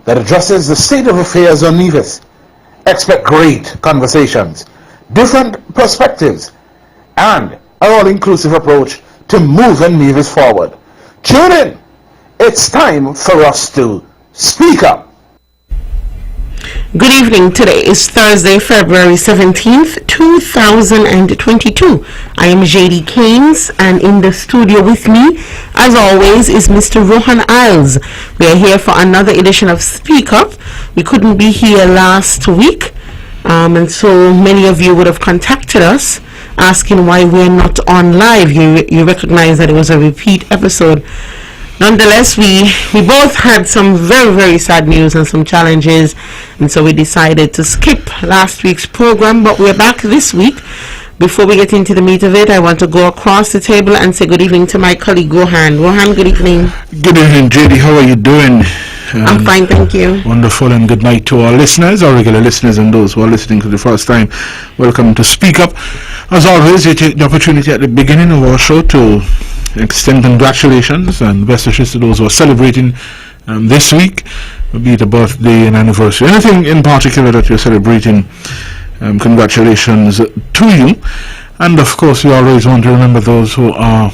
that addresses the state of affairs on Nevis. Expect great conversations, different perspectives, and an all-inclusive approach to moving Nevis forward. Tune in. It's time for us to speak up. Good evening. Today is Thursday, February 17th, 2022. I am Jaedee Caines, and in the studio with me, as always, is Mr. Rohan Isles. We are here for another edition of Speak Up. We couldn't be here last week, and so many of you would have contacted us asking why we're not on live. You recognize that it was a repeat episode. Nonetheless, we both had some very, very sad news and some challenges, and so we decided to skip last week's program, but we're back this week. Before we get into the meat of it, I want to go across the table and say good evening to my colleague Rohan. Rohan, good evening. Good evening, Jaedee. How are you doing? I'm fine, thank you. Wonderful, and good night to our listeners, our regular listeners, and those who are listening for the first time. Welcome to Speak Up. As always, we take the opportunity at the beginning of our show to extend congratulations and best wishes to those who are celebrating this week, be it a birthday and anniversary, anything in particular that you're celebrating. Congratulations to you. And of course, we always want to remember those who are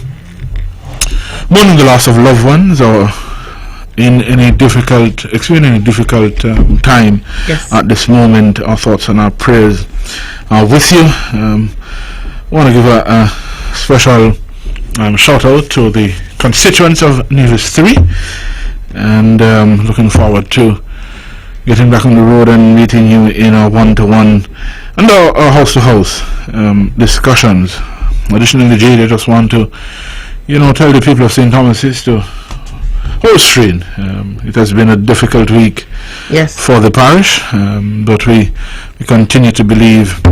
mourning the loss of loved ones or experiencing a difficult time. Yes. At this moment. Our thoughts and our prayers are with you. Want to give a special shout out to the constituents of Nevis 3, and looking forward to getting back on the road and meeting you in our one-to-one and our house-to-house discussions. Additionally, Jaedee, I just want to tell the people of St. Thomas's to hold strain. It has been a difficult week, yes, for the parish, but we continue to believe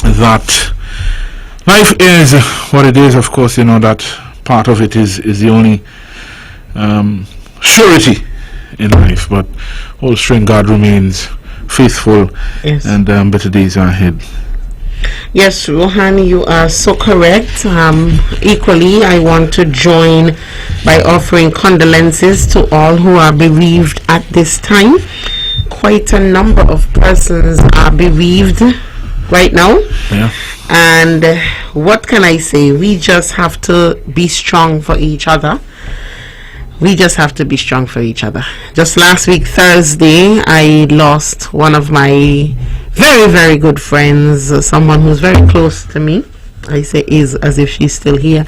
that life is what it is. Of course, that part of it is the only surety in life, but all strength, God remains faithful, yes, and better days are ahead. Yes, Rohan, you are so correct. Equally, I want to join by offering condolences to all who are bereaved at this time. Quite a number of persons are bereaved right now. Yeah. And what can I say? We just have to be strong for each other. Just last week, Thursday, I lost one of my very, very good friends, someone who's very close to me. I say is as if she's still here.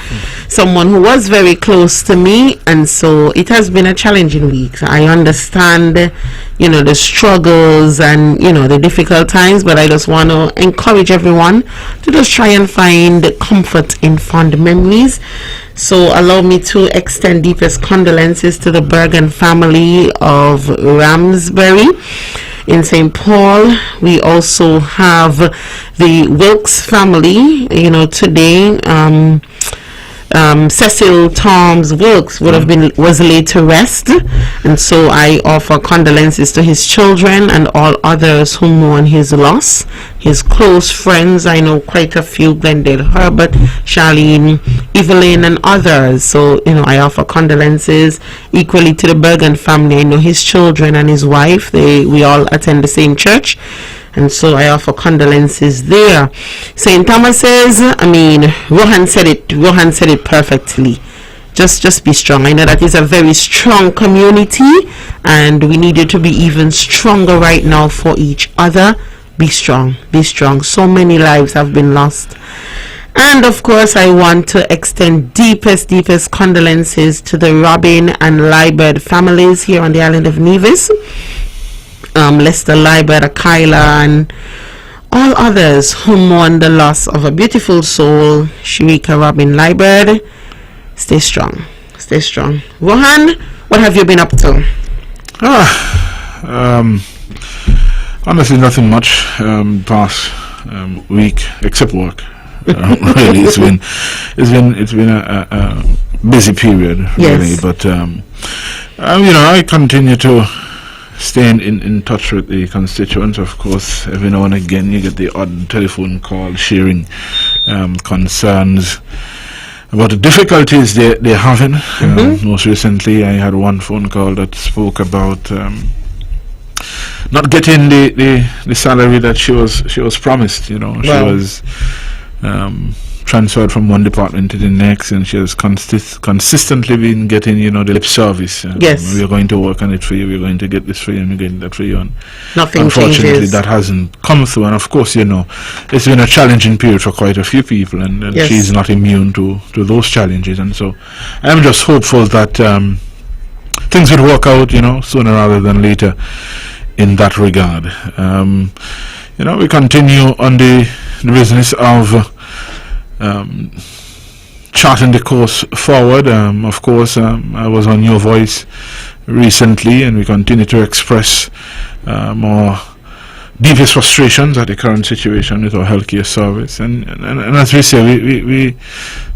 Someone who was very close to me, and so it has been a challenging week. I understand, the struggles and, the difficult times, but I just want to encourage everyone to just try and find comfort in fond memories. So allow me to extend deepest condolences to the Bergen family of Ramsbury in St. Paul. We also have the Wilkes family. Today Cecil Thomas Wilkes was laid to rest, and so I offer condolences to his children and all others who mourn his loss. His close friends, I know quite a few: Glendale Herbert, Charlene, Evelyn, and others. So I offer condolences equally to the Bergen family. I know his children and his wife. We all attend the same church, and so I offer condolences there. St. Thomas's, Rohan said it perfectly. Just be strong. I know that is a very strong community, and we need you to be even stronger right now for each other. Be strong. So many lives have been lost. And of course, I want to extend deepest condolences to the Robin and Liebert families here on the island of Nevis. Lester Liebert, Akila, and all others who mourn the loss of a beautiful soul, Sharika Robin Liebert. Stay strong. Rohan, what have you been up to? Honestly, nothing much past week except work. Really, it's been a busy period, really. Yes. But I continue to stay in touch with the constituents. Of course, every now and again you get the odd telephone call sharing concerns about the difficulties they're having. Most recently, I had one phone call that spoke about not getting the salary that she was promised. You know, she was transferred from one department to the next, and she has consistently been getting, the lip service. Yes. We're going to work on it for you, we're going to get this for you, and we're getting that for you. And nothing unfortunately, changes. that hasn't come through. And of course, it's been a challenging period for quite a few people, and Yes. she's not immune to those challenges. And so I'm just hopeful that things would work out, sooner rather than later in that regard. We continue on the business of charting the course forward. Of course, I was on Your Voice recently, and we continue to express our deepest frustrations at the current situation with our healthcare service. And as we say, we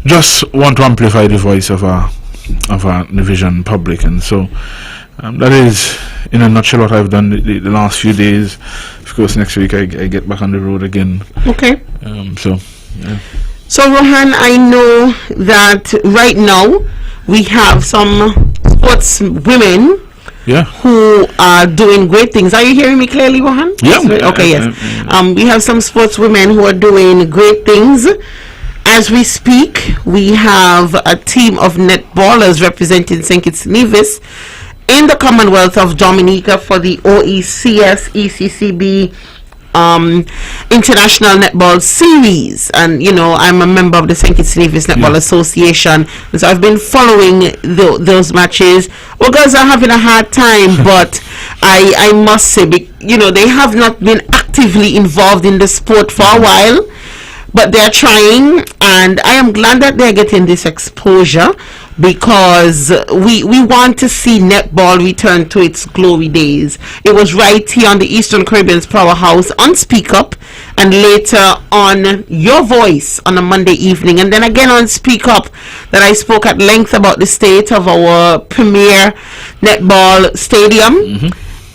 just want to amplify the voice of our division public. And so that is, in a nutshell, what I've done the last few days. Of course, next week I get back on the road again. Okay. Yeah. So, Rohan, I know that right now we have some sports women who are doing great things. Are you hearing me clearly, Rohan? Yeah. Okay, yes. We have some sports women who are doing great things. As we speak, we have a team of netballers representing St. Kitts and Nevis in the Commonwealth of Dominica for the OECS ECCB International Netball Series. And I'm a member of the St. Kitts and Nevis Netball Association, so I've been following those matches. Well, girls are having a hard time, but I must say, they have not been actively involved in the sport for a while, but they're trying, and I am glad that they're getting this exposure, because we want to see netball return to its glory days. It was right here on the Eastern Caribbean's Powerhouse on Speak Up, and later on Your Voice on a Monday evening, and then again on Speak Up, that I spoke at length about the state of our premier netball stadium.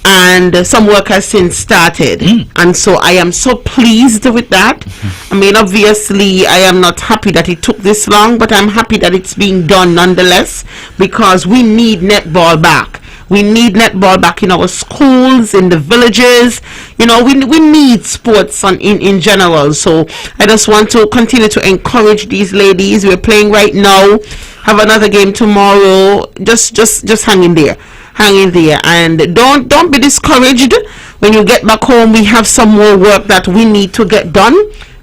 And some work has since started, and so I am so pleased with that. I mean, obviously I am not happy that it took this long, but I'm happy that it's being done nonetheless, because we need netball back. We need netball back in our schools, in the villages. We need sports in general. So I just want to continue to encourage these ladies. We're playing right now, have another game tomorrow. Just hang in there. And don't be discouraged when you get back home. We have some more work that we need to get done,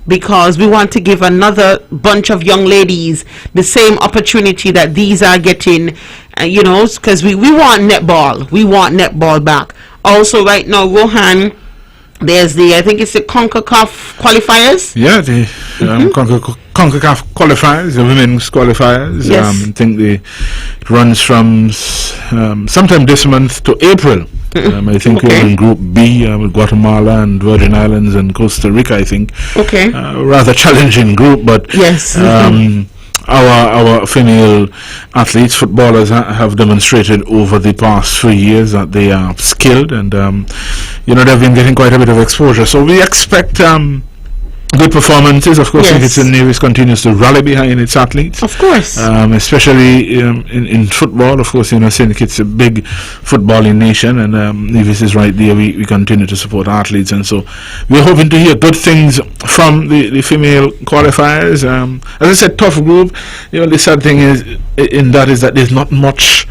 because we want to give another bunch of young ladies the same opportunity that these are getting, because we want netball back. Also right now, Rohan, there's I think it's the CONCACAF qualifiers. Yeah, the CONCACAF qualifiers, the women's qualifiers. Yes. I think it runs from sometime this month to April. I think we're in Group B with Guatemala and Virgin Islands and Costa Rica, I think. Okay. Rather challenging group, but yes. Our female athletes, footballers, have demonstrated over the past 3 years that they are skilled, and they've been getting quite a bit of exposure. So we expect good performances. Of course, St. Kitts and Nevis continues to rally behind its athletes. Of course. Especially in football. Of course, St. Kitts is a big footballing nation, and Nevis is right there. We continue to support athletes, and so we're hoping to hear good things from the female qualifiers. As I said, tough group. The sad thing is that there's not much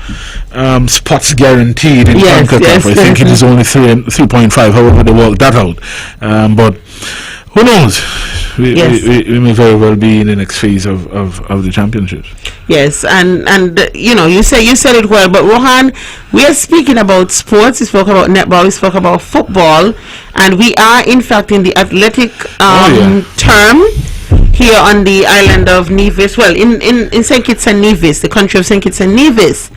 spots guaranteed in CONCACAF. I think it is only 3.5. However, they work that out. But who knows? We may very well be in the next phase of the championships. Yes, and you said it well, but Rohan, we are speaking about sports. We spoke about netball, we spoke about football, and we are in fact in the athletic term here on the island of Nevis. Well, in St. Kitts and Nevis, the country of St. Kitts and Nevis.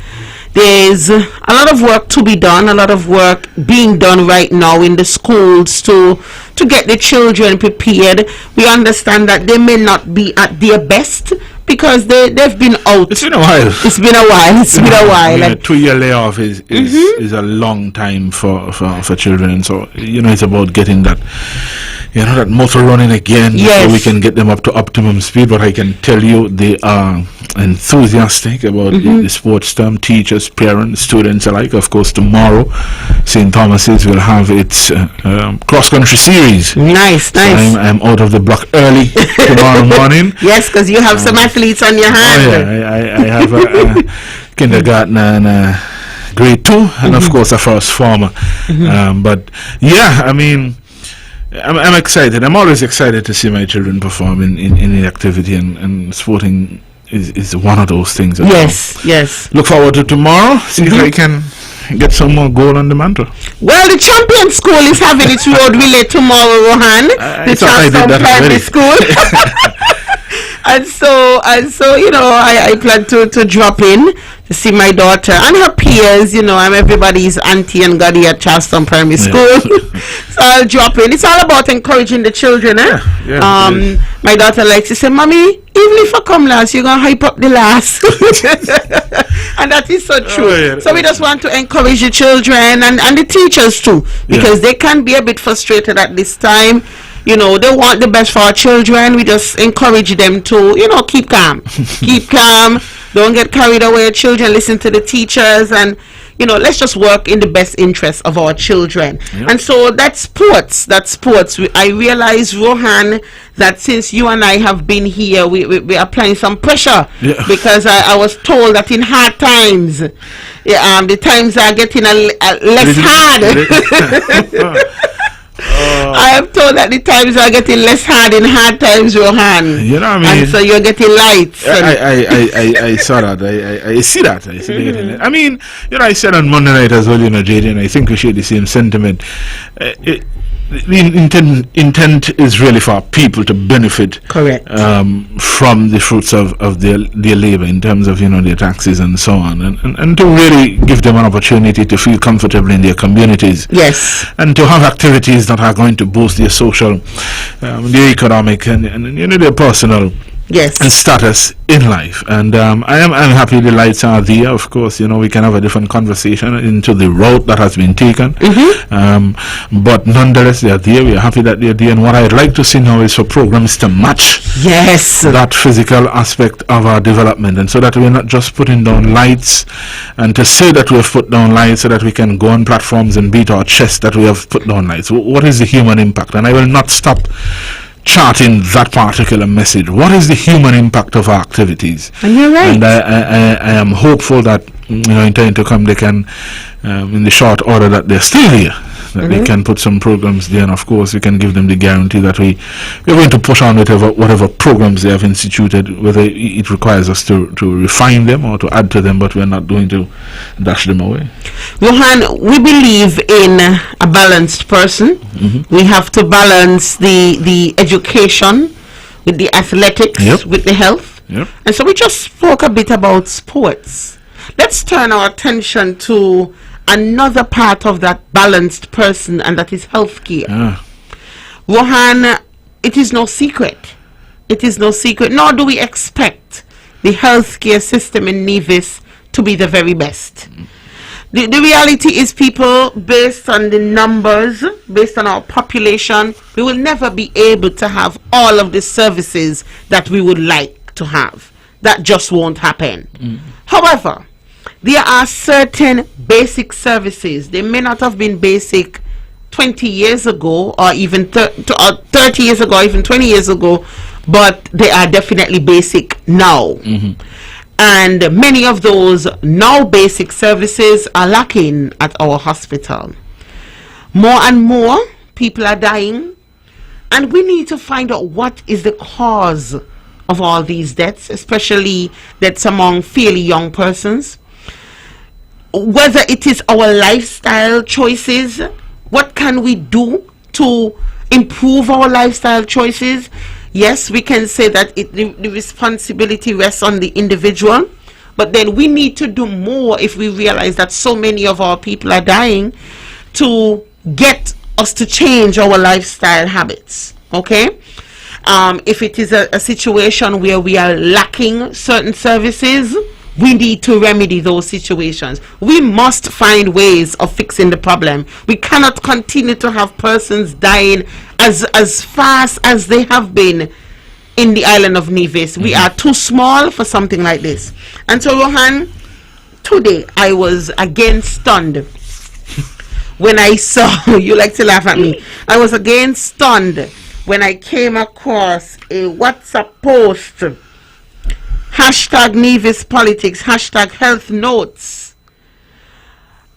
There's a lot of work to be done, a lot of work being done right now in the schools to get the children prepared. We understand that they may not be at their best because they've been out. It's been a while. It's been a while. A 2-year layoff is a long time for children, and so it's about getting that that motor running again, Yes. so we can get them up to optimum speed. But I can tell you they are enthusiastic about the sports term, teachers, parents, students alike. Of course, tomorrow, St. Thomas's will have its cross-country series. Nice. I'm out of the block early tomorrow morning. Yes, because you have some athletes on your hand. Oh, yeah, I have a kindergarten and grade 2, and of course a first former. But yeah, I mean, I'm excited. I'm always excited to see my children perform in the activity, and sporting is one of those things. Yes. Look forward to tomorrow. See if I can get some more gold on the mantle. Well, the champion school is having its road relay tomorrow, Rohan. The Charleston Primary School. And so, I plan to drop in to see my daughter and her peers. I'm everybody's auntie and goddy at Charleston Primary School. So I'll drop in. It's all about encouraging the children, My daughter likes to say, "Mommy, even if I come last, you're going to hype up the last." And that is so true. So we just want to encourage the children and the teachers too, because they can be a bit frustrated at this time. They want the best for our children. We just encourage them to, keep calm. Keep calm. Don't get carried away. Children, listen to the teachers, and, let's just work in the best interest of our children. Yep. And so that's sports. I realize, Rohan, that since you and I have been here, we are applying some pressure, because I was told that in hard times, the times are getting less hard. I am told that the times are getting less hard in hard times, Rohan. You know what I mean? And so you're getting lights. I saw that. I see that. I see that. I mean, I said on Monday night as well, Jaedee, and I think we share the same sentiment. The intent is really for people to benefit, correct, from the fruits of their labor in terms of their taxes and so on, and to really give them an opportunity to feel comfortable in their communities. Yes, and to have activities that are going to boost their social, their economic, and their personal. Yes. And status in life. And I'm happy the lights are there. Of course, we can have a different conversation into the route that has been taken. But nonetheless, they are there. We are happy that they are there. And what I'd like to see now is for programs to match that physical aspect of our development. And so that we're not just putting down lights, and to say that we have put down lights so that we can go on platforms and beat our chest that we have put down lights. What is the human impact? And I will not stop charting that particular message. What is the human impact of our activities? And you're right. And I am hopeful that in time to come they can, in the short order that they're still here, that they can put some programs there, and of course we can give them the guarantee that we're going to push on whatever programs they have instituted, whether it requires us to refine them or to add to them, but we're not going to dash them away. Rohan, we believe in a balanced person. We have to balance the education with the athletics, with the health. And so we just spoke a bit about sports. Let's turn our attention to another part of that balanced person, and that is healthcare. Rohan, it is no secret. Nor do we expect the healthcare system in Nevis to be the very best. The reality is, people, based on the numbers, based on our population, we will never be able to have all of the services that we would like to have. That just won't happen. However, there are certain basic services. They may not have been basic 20 years ago, or even 30 years ago, or even 20 years ago, but they are definitely basic now. And many of those now basic services are lacking at our hospital. More and more people are dying, and we need to find out what is the cause of all these deaths, especially deaths among fairly young persons. Whether it is our lifestyle choices, what can we do to improve our lifestyle choices? Yes, we can say that the responsibility rests on the individual, but then we need to do more if we realize that so many of our people are dying, to get us to change our lifestyle habits. Okay? If it is a situation where we are lacking certain services, we need to remedy those situations. We must find ways of fixing the problem. We cannot continue to have persons dying as fast as they have been in the island of Nevis. We are too small for something like this. And so, Rohan, today I was again stunned when I saw, you like to laugh at me, I was again stunned when I came across a WhatsApp post, hashtag Nevis Politics, hashtag Health Notes,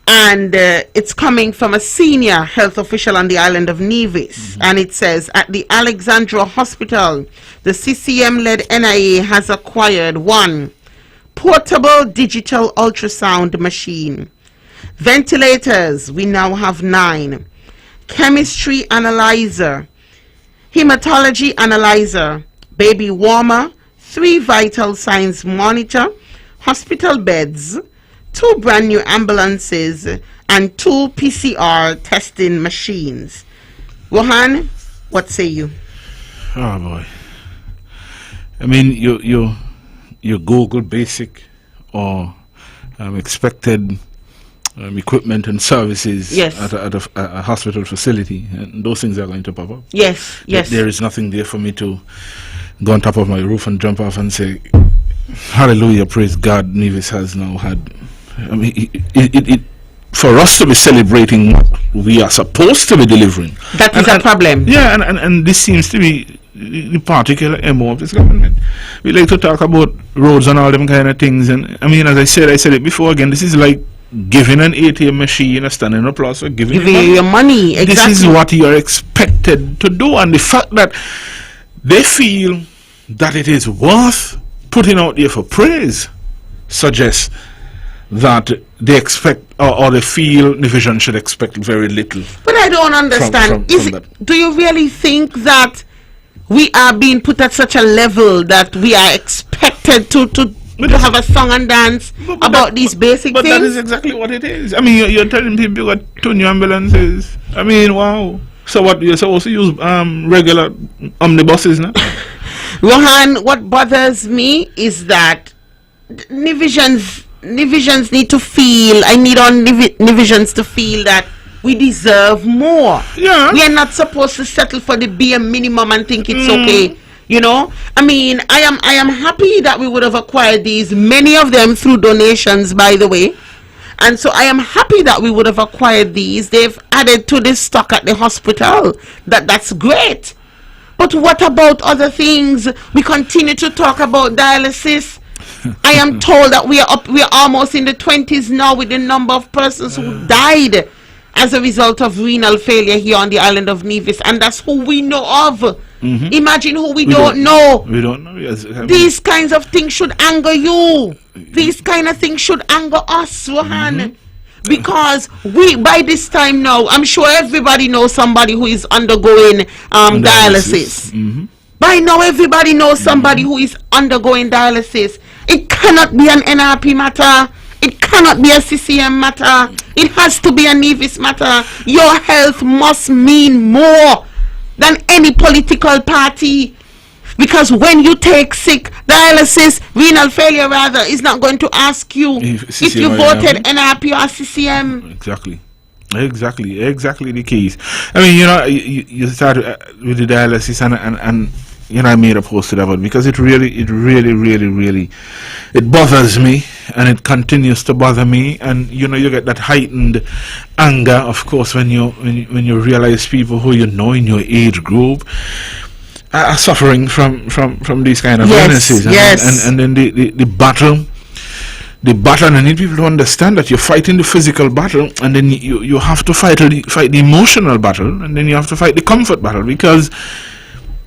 and it's coming from a senior health official on the island of Nevis, and it says, at the Alexandra Hospital, the CCM-led NIA has acquired 1 portable digital ultrasound machine, ventilators, we now have 9, chemistry analyzer, hematology analyzer, baby warmer, 3 vital signs monitor, hospital beds, 2 brand new ambulances, and 2 PCR testing machines. Rohan, what say you? Oh boy. I mean, you Google basic or expected equipment and services at a hospital facility, and those things are going to pop up. Yes, yes. There is nothing there for me to go on top of my roof and jump off and say, hallelujah, praise God, Nevis has now had. I mean, it for us to be celebrating what we are supposed to be delivering. That is a problem. Yeah, and this seems to be the particular MO of this government. We like to talk about roads and all them kind of things, and I mean, as I said it before again, this is like giving an ATM machine a standing applause for giving you your money. Exactly. This is what you are expected to do, and the fact that they feel that it is worth putting out there for praise suggests that they expect or they feel division should expect very little. But I don't understand. Do you really think that we are being put at such a level that we are expected to have a song and dance about these basic things? But that is exactly what it is. I mean, you're telling people you got 2 new ambulances. I mean, wow. So what, you're supposed to use regular omnibuses now? Rohan, what bothers me is that Nivisions need to feel, I need all Nivisions to feel that we deserve more. Yeah. We are not supposed to settle for the bare minimum and think it's okay. You know, I mean, I am happy that we would have acquired these, many of them through donations, by the way. And so I am happy that we would have acquired these. They've added to this stock at the hospital. That's great. But what about other things? We continue to talk about dialysis. I am told that we are almost in the 20s now with the number of persons who died as a result of renal failure here on the island of Nevis, and that's who we know of. Imagine who we don't know. We don't know. Yes, these kinds of things should anger you. These kind of things should anger us, Rohan. Because we, by this time now, I'm sure everybody knows somebody who is undergoing dialysis. By now, everybody knows somebody who is undergoing dialysis. It cannot be an NRP matter. It cannot be a CCM matter. It has to be a Nevis matter. Your health must mean more than any political party. Because when you take sick, dialysis, renal failure rather, is not going to ask you if you voted NRP or CCM. Exactly the case. I mean, you know, you start with the dialysis and you know, I made a post to that one because it really it bothers me, and it continues to bother me. And you know, you get that heightened anger, of course, when you realize people who you know in your age group are suffering from these kind of illnesses. And then the battle, and I need people to understand that you're fighting the physical battle, and then you have to fight the emotional battle, and then you have to fight the comfort battle, because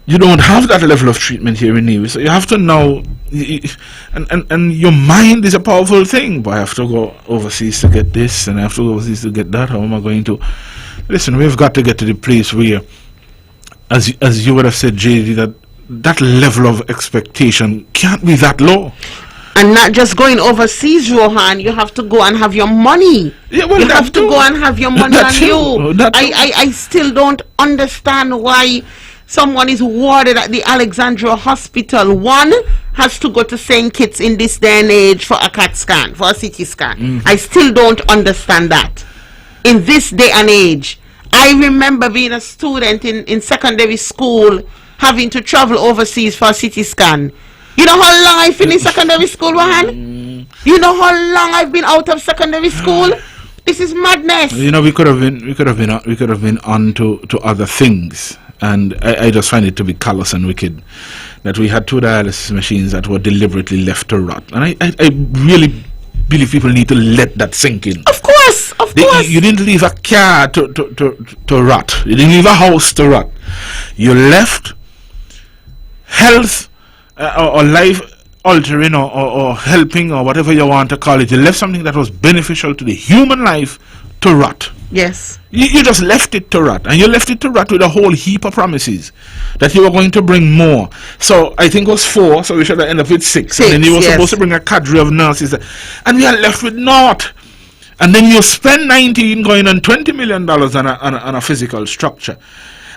you don't have that level of treatment here in Nevis. So you have to know, and your mind is a powerful thing. But I have to go overseas to get this, and I have to go overseas to get that. How am I going to? Listen, we've got to get to the place where, as you would have said, Jaedee, that level of expectation can't be that low. And not just going overseas, Rohan. You have to go and have your money. Yeah, well, you have to go and have your money on you. I still don't understand why someone is warded at the Alexandria Hospital, one has to go to St. Kitts in this day and age for a CAT scan, for a CT scan. I still don't understand that. In this day and age, I remember being a student in secondary school, having to travel overseas for a CT scan. You know how long I finished secondary school, Rohan? You know how long I've been out of secondary school? This is madness. You know, we could have been on to other things, and I just find it to be callous and wicked that we had 2 dialysis machines that were deliberately left to rot, and I really believe people need to let that sink in. Of course. You didn't leave a car to rot. You didn't leave a house to rot. You left health or life altering or helping or whatever you want to call it. You left something that was beneficial to the human life to rot. Yes. You just left it to rot, and you left it to rot with a whole heap of promises that you were going to bring more. So I think it was 4, so we should have ended up with 6. And then you were supposed to bring a cadre of nurses, and we are left with naught. And then you spend 19 going on $20 million on a physical structure.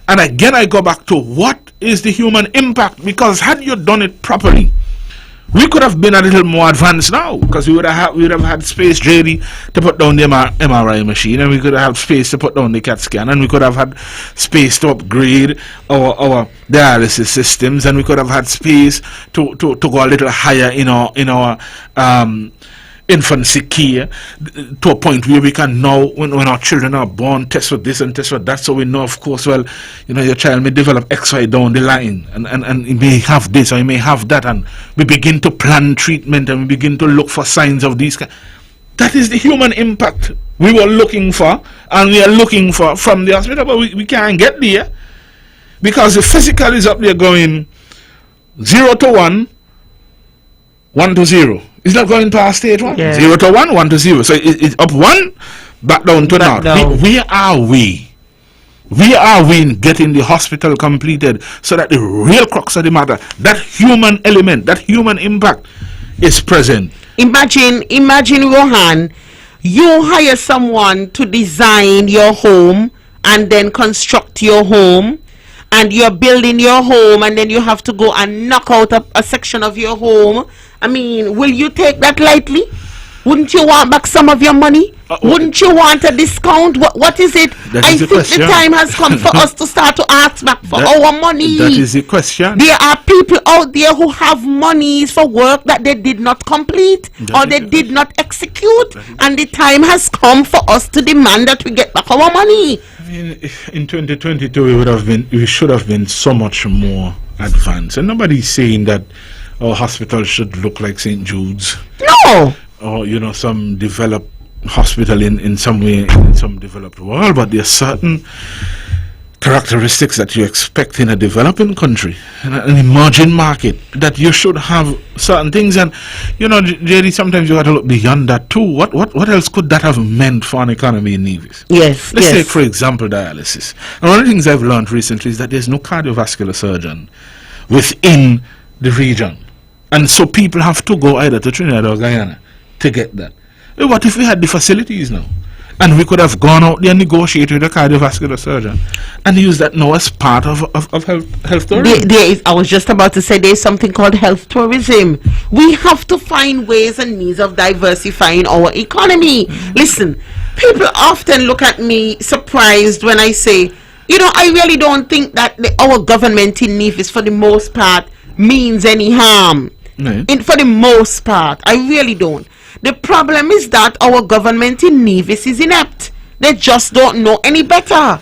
And again, I go back to what is the human impact? Because had you done it properly, we could have been a little more advanced now, because we would have had space, Jaedee, to put down the MRI machine, and we could have had space to put down the CAT scan, and we could have had space to upgrade our dialysis systems, and we could have had space to go a little higher in our infancy care, to a point where we can now, when our children are born, test for this and test for that, so we know, of course, well, you know, your child may develop XY down the line, and he may have this or he may have that, and we begin to plan treatment, and we begin to look for signs of these. That is the human impact we were looking for, and we are looking for from the hospital, but we can't get there, because the physical is up there going 0 to 1, 1 to 0. It's not going past stage 1. Yeah. 0 to 1, 1 to 0. So it's up 1, back down to naught. Where are we? Where are we in getting the hospital completed so that the real crux of the matter, that human element, that human impact is present? Imagine, Rohan, you hire someone to design your home and then construct your home, and you're building your home, and then you have to go and knock out a section of your home. I mean, will you take that lightly? Wouldn't you want back some of your money? Wouldn't you want a discount? What is it? I think the time has come for us to start to ask back for our money. That is the question. There are people out there who have monies for work that they did not complete or they did not execute, and the time has come for us to demand that we get back our money. I mean, in 2022 we should have been so much more advanced, and nobody's saying that our hospital should look like St. Jude's. No. Or, you know, some developed hospital in some way in some developed world, but there are certain characteristics that you expect in a developing country, in an emerging market, that you should have certain things. And, you know, Jaedee, sometimes you have to look beyond that too. What else could that have meant for an economy in Nevis? Yes. Let's take, for example, dialysis. And one of the things I've learned recently is that there's no cardiovascular surgeon within the region. And so people have to go either to Trinidad or Guyana to get that. What if we had the facilities now? And we could have gone out there and negotiated with a cardiovascular surgeon and use that now as part of health tourism. I was just about to say there's something called health tourism. We have to find ways and means of diversifying our economy. Listen, people often look at me surprised when I say, you know, I really don't think that our government in Nevis, for the most part, means any harm. No. For the most part, I really don't. The problem is that our government in Nevis is inept. They just don't know any better.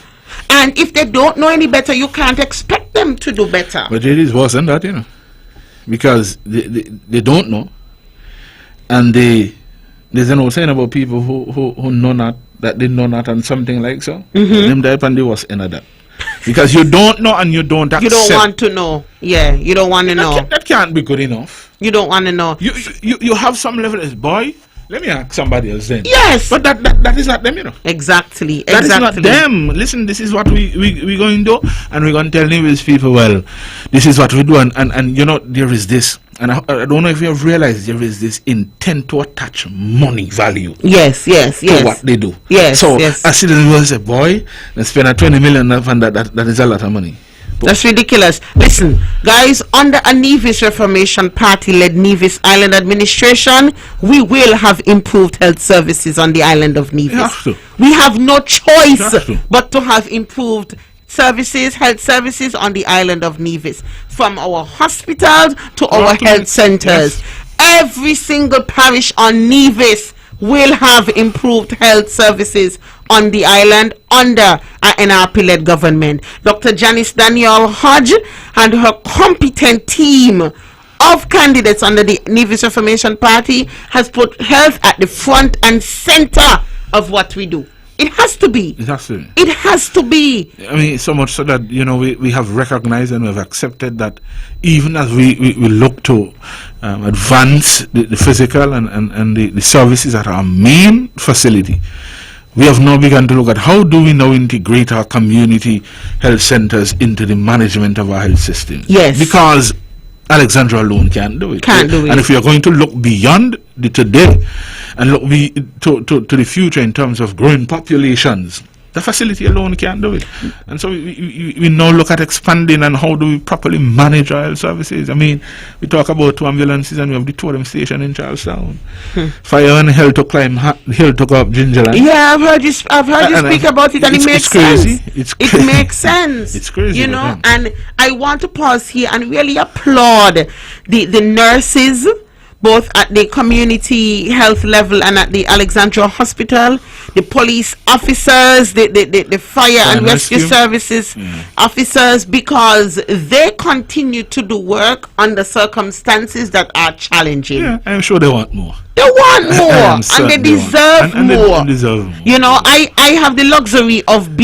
And if they don't know any better, you can't expect them to do better. But it is worse than that, you know. Because they don't know. And there's an old saying about people who know not, that they know not, and something like so. Them die upon the worst end of that. Because you don't know and you don't accept. You don't want to know. Yeah, you don't want to know. That can't be good enough. You don't want to know. You have some level as boy. Let me ask somebody else then. Yes. But that is not them, you know. Exactly. That is not them. Listen, this is what we going to do, and we're going to tell Nevis people, well, this is what we do, and you know, there is this, and I don't know if you have realized, there is this intent to attach money value. Yes. To what they do. Yes. So a citizen will say, boy, let's spend a 20 million on that is a lot of money. support. That's ridiculous. Listen, guys, under a Nevis Reformation Party-led Nevis Island administration, we will have improved health services on the island of Nevis. We have no choice but to have improved services, health services on the island of Nevis, from our hospitals to our health centers. Every single parish on Nevis will have improved health services on the island under an NRP-led government. Dr. Janice Daniel Hodge and her competent team of candidates under the Nevis Reformation Party has put health at the front and center of what we do. It has to be. It has to be. It has to be. I mean, so much so that, we have recognized and we have accepted that even as we look to advance the physical and the services at our main facility, we have now begun to look at how do we now integrate our community health centers into the management of our health system. Yes. Because Alexandra alone can't do it. Can't do it. And if we are going to look beyond the today and look to the future in terms of growing populations, the facility alone can't do it. And so we now look at expanding and how do we properly manage our health services. I mean, we talk about 2 ambulances and we have the tourism station in Charlestown. Fire and hill to climb, hill to go up Gingerland. Yeah, I've heard you speak about it, and it makes crazy. sense. It makes sense. It's crazy. And I want to pause here and really applaud the nurses, both at the community health level and at the Alexandra Hospital, the police officers, the fire and rescue services officers, because they continue to do work under circumstances that are challenging. Yeah, I'm sure they want more. They want more, and they deserve more. They deserve more. I have the luxury of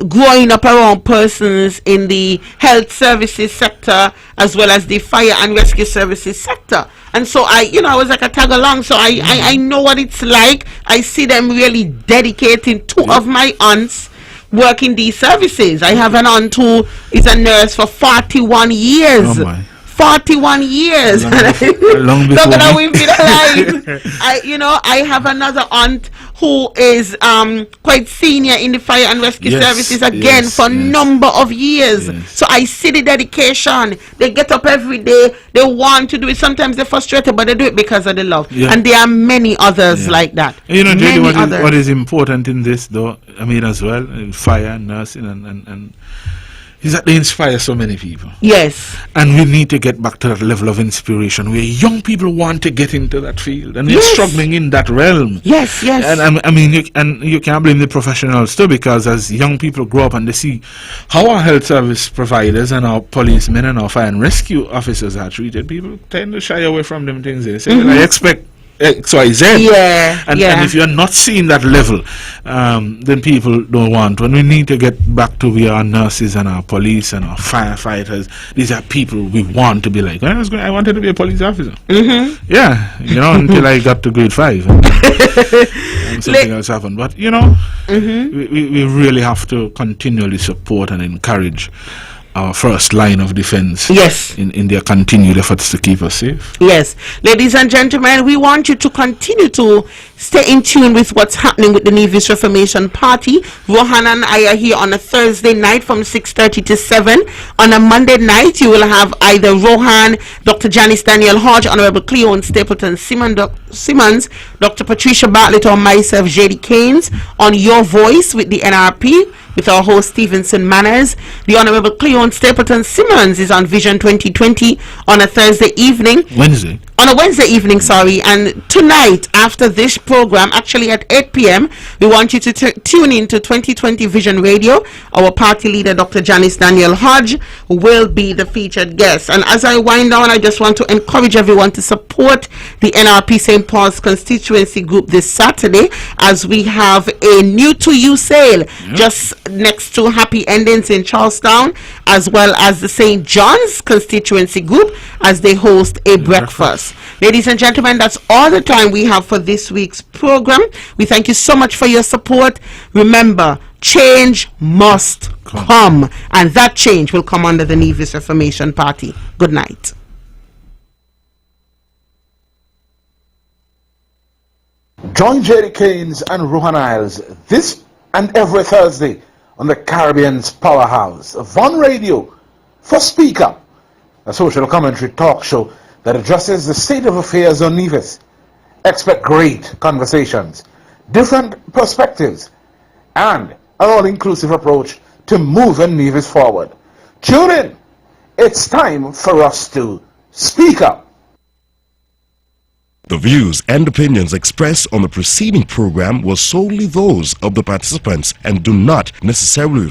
growing up around persons in the health services sector as well as the fire and rescue services sector. And so I was like a tag along, so I know what it's like. I see them really dedicating. 2 of my aunts work in these services. I have an aunt who is a nurse for 41 years. Oh my. 41 years. Long before that we've been alive. I have another aunt who is quite senior in the fire and rescue services again for a number of years. So I see the dedication. They get up every day. They want to do it. Sometimes they're frustrated, but they do it because of the love. And there are many others like that. Jaedee, what is important in this, though, I mean, as well, in fire, nursing, and is that they inspire so many people. Yes. And we need to get back to that level of inspiration where young people want to get into that field and they're struggling in that realm. Yes. And you can't blame the professionals too, because as young people grow up and they see how our health service providers and our policemen and our fire and rescue officers are treated, people tend to shy away from them things. They say, well, I expect XYZ. And if you're not seeing that level, then people don't want. When we need to get back to where our nurses and our police and our firefighters, these are people we want to be like. I wanted to be a police officer. Until I got to grade 5 and something else happened. But we really have to continually support and encourage our first line of defense in their continued efforts to keep us safe. Yes. Ladies and gentlemen, we want you to continue to stay in tune with what's happening with the Nevis Reformation Party. Rohan and I are here on a Thursday night from 6:30 to 7. On a Monday night, you will have either Rohan, Dr. Janice Daniel Hodge, Honorable Cleon Stapleton Simmons, Dr. Patricia Bartlett, or myself, Jaedee Caines, on Your Voice with the NRP, with our host Stevenson Manners. The Honorable Cleon Stapleton Simmons is on Vision 2020 on a Thursday evening. On a Wednesday evening, and tonight after this program, actually at 8 p.m, we want you to tune in to 2020 Vision Radio. Our party leader, Dr. Janice Daniel Hodge, will be the featured guest. And as I wind down, I just want to encourage everyone to support the NRP St. Paul's constituency group this Saturday, as we have a new to you sale just next to Happy Endings in Charlestown, as well as the St. John's constituency group, as they host a breakfast. Ladies and gentlemen, that's all the time we have for this week's program. We thank you so much for your support. Remember, change must come, and that change will come under the Nevis Reformation Party. Good night. Join Jaedee Caines and Rohan Isles this and every Thursday on the Caribbean's powerhouse, Von Radio for Speak Up, a social commentary talk show that addresses the state of affairs on Nevis. Expect great conversations, different perspectives, and an all-inclusive approach to moving Nevis forward. Tune in. It's time for us to speak up. The views and opinions expressed on the preceding program were solely those of the participants and do not necessarily